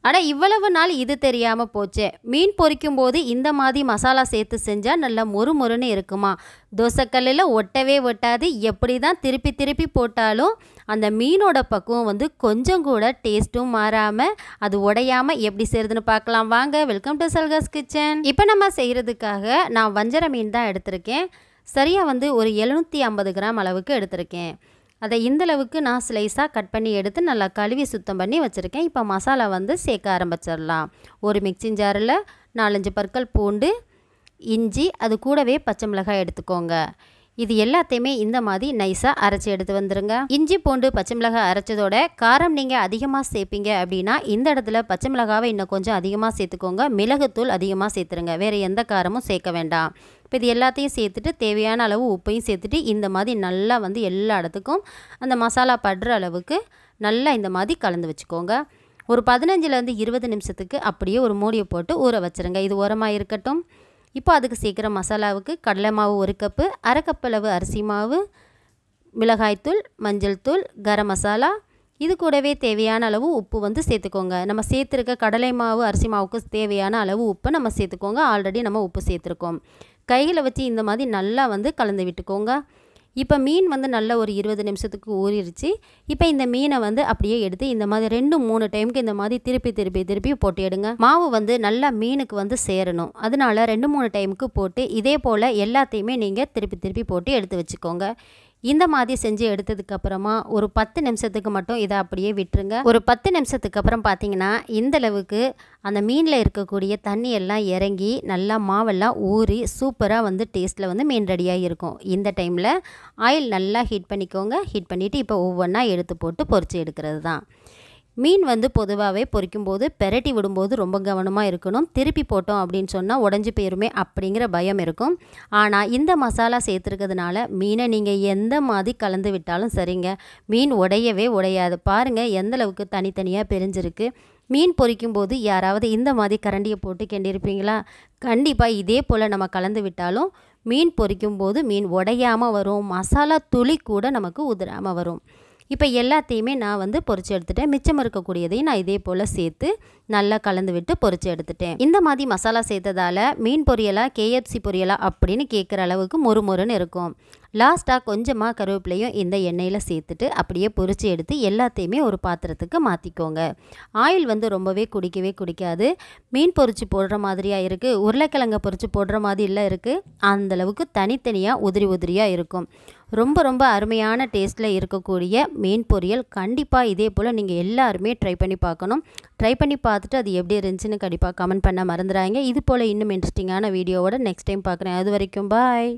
அட இவ்வளவு நாள் இது தெரியாமல் போச்சே. மீன் பொரிக்கும் போது இந்த மாதிரி மசாலா சேர்த்து செஞ்சால் நல்லா மொறு மொறுன்னு இருக்குமா? தோசைக்கல்லில் ஒட்டவே ஒட்டாது. எப்படி தான் திருப்பி திருப்பி போட்டாலும் அந்த மீனோட பக்குவம் வந்து கொஞ்சம் கூட டேஸ்ட்டும் மாறாமல் அது உடையாமல் எப்படி செய்கிறதுன்னு பார்க்கலாம் வாங்க. வெல்கம் டு சல்காஸ் கிச்சன். இப்போ நம்ம செய்கிறதுக்காக நான் வஞ்சர மீன் தான் எடுத்திருக்கேன். சரியாக வந்து ஒரு 750 கிராம் அளவுக்கு எடுத்திருக்கேன். அதை இந்தளவுக்கு நான் ஸ்லைஸாக கட் பண்ணி எடுத்து நல்லா கழுவி சுத்தம் பண்ணி வச்சுருக்கேன். இப்போ மசாலா வந்து சேர்க்க ஆரம்பிச்சிடலாம். ஒரு மிக்சிங் ஜாரில் 4-5 பற்கள் பூண்டு, இஞ்சி, அது கூடவே பச்சை மிளகாய் எடுத்துக்கோங்க. இது எல்லாத்தையுமே இந்த மாதிரி நைஸாக அரைச்சி எடுத்து வந்துடுங்க. இஞ்சி பூண்டு பச்சை மிளகாய் அரைச்சதோட காரம் நீங்கள் அதிகமாக சேர்ப்பீங்க அப்படின்னா இந்த இடத்துல பச்சை மிளகாவை இன்னும் கொஞ்சம் அதிகமாக சேர்த்துக்கோங்க. மிளகுத்தூள் அதிகமாக சேர்த்துருங்க. வேறு எந்த காரமும் சேர்க்க வேண்டாம். இப்போ இது எல்லாத்தையும் சேர்த்துட்டு தேவையான அளவு உப்பையும் சேர்த்துட்டு இந்த மாதிரி நல்லா வந்து எல்லா இடத்துக்கும் அந்த மசாலா படுற அளவுக்கு நல்லா இந்த மாதிரி கலந்து வச்சுக்கோங்க. ஒரு 15லேருந்து 20 நிமிஷத்துக்கு அப்படியே ஒரு மூடியை போட்டு ஊற வச்சுருங்க. இது ஓரமாக இருக்கட்டும். இப்போ அதுக்கு சேர்க்குற மசாலாவுக்கு கடலை மாவு 1 கப்பு, அரை கப் அளவு அரிசி மாவு, மிளகாய்த்தூள், மஞ்சள் தூள், கரம் மசாலா, இது கூடவே தேவையான அளவு உப்பு வந்து சேர்த்துக்கோங்க. நம்ம சேர்த்துருக்க கடலை மாவு அரிசி மாவுக்கு தேவையான அளவு உப்பு நம்ம சேர்த்துக்கோங்க. ஆல்ரெடி நம்ம உப்பு சேர்த்துருக்கோம். கையில் வச்சு இந்த மாதிரி நல்லா வந்து கலந்து விட்டுக்கோங்க. இப்போ மீன் வந்து நல்லா ஒரு 20 நிமிஷத்துக்கு ஊறிடுச்சு. இப்போ இந்த மீனை வந்து அப்படியே எடுத்து இந்த மாதிரி 2-3 டைமுக்கு இந்த மாதிரி திருப்பி போட்டு எடுங்க. மாவு வந்து நல்லா மீனுக்கு வந்து சேரணும். அதனால 2-3 டைமுக்கு போட்டு இதே போல் எல்லாத்தையுமே நீங்கள் திருப்பி போட்டு எடுத்து வச்சுக்கோங்க. இந்த மாதிரி செஞ்சு எடுத்ததுக்கப்புறமா ஒரு 10 நிமிஷத்துக்கு மட்டும் இதை அப்படியே விட்டுருங்க. ஒரு 10 நிமிஷத்துக்கு அப்புறம் பார்த்தீங்கன்னா இந்தளவுக்கு அந்த மீனில் இருக்கக்கூடிய தண்ணி எல்லாம் இறங்கி நல்லா மாவெல்லாம் ஊறி சூப்பராக வந்து டேஸ்ட்டில் வந்து மீன் ரெடியாக இருக்கும். இந்த டைமில் ஆயில் நல்லா ஹீட் பண்ணிக்கோங்க. ஹீட் பண்ணிவிட்டு இப்போ ஒவ்வொன்றா எடுத்து போட்டு பொரித்து எடுக்கிறது தான். மீன் வந்து பொதுவாகவே பொரிக்கும்போது பெரட்டி விடும்போது ரொம்ப கவனமாக இருக்கணும். திருப்பி போட்டோம் அப்படின்னு சொன்னால் உடஞ்சி போயிருமே அப்படிங்கிற பயம் இருக்கும். ஆனால் இந்த மசாலா சேர்த்துருக்கிறதுனால மீனை நீங்கள் எந்த மாதிரி கலந்து விட்டாலும் சரிங்க, மீன் உடையவே உடையாது. பாருங்கள் எந்தளவுக்கு தனித்தனியாக பிரிஞ்சிருக்கு. மீன் பொரிக்கும்போது யாராவது இந்த மாதிரி கரண்டியை போட்டு கிண்டியிருப்பீங்களா? கண்டிப்பாக இதே போல் நம்ம கலந்து விட்டாலும் மீன் பொரிக்கும்போது மீன் உடையாமல் வரும். மசாலா துளி கூட நமக்கு உதிராமல் வரும். இப்போ எல்லாத்தையுமே நான் வந்து பொரிச்சு எடுத்துட்டேன். மிச்சம் இருக்கக்கூடியதையும் நான் இதே போல் சேர்த்து நல்லா கலந்து விட்டு பொரிச்சு எடுத்துட்டேன். இந்த மாதிரி மசாலா சேர்த்ததால் மீன் பொரியலா KFC பொரியலா அப்படின்னு கேட்குற அளவுக்கு மொறுமொறுன்னு இருக்கும். லாஸ்ட்டாக கொஞ்சமாக கருவேப்பிலையும் இந்த எண்ணெயில் சேர்த்துட்டு அப்படியே பொரிச்சு எடுத்து எல்லாத்தையுமே ஒரு பாத்திரத்துக்கு மாற்றிக்கோங்க. ஆயில் வந்து ரொம்பவே குடிக்காது. மீன் பொரிச்சு போடுற மாதிரியாக இருக்குது, உருளைக்கிழங்கை பொரிச்சு போடுற மாதிரி இல்லை இருக்குது. அந்தளவுக்கு தனித்தனியாக உதிரியாக இருக்கும். ரொம்ப அருமையான டேஸ்ட்டில் இருக்கக்கூடிய மீன் பொரியல் கண்டிப்பாக இதே போல் நீங்கள் எல்லாருமே ட்ரை பண்ணி பார்க்கணும். ட்ரை பண்ணி பார்த்துட்டு அது எப்படி இருந்துச்சுன்னு கண்டிப்பாக கமெண்ட் பண்ண மறந்துடாதீங்க. இது போல் இன்னும் இன்ட்ரெஸ்டிங்கான வீடியோவோட நெக்ஸ்ட் டைம் பார்க்குறேன். அது வரைக்கும் பாய்.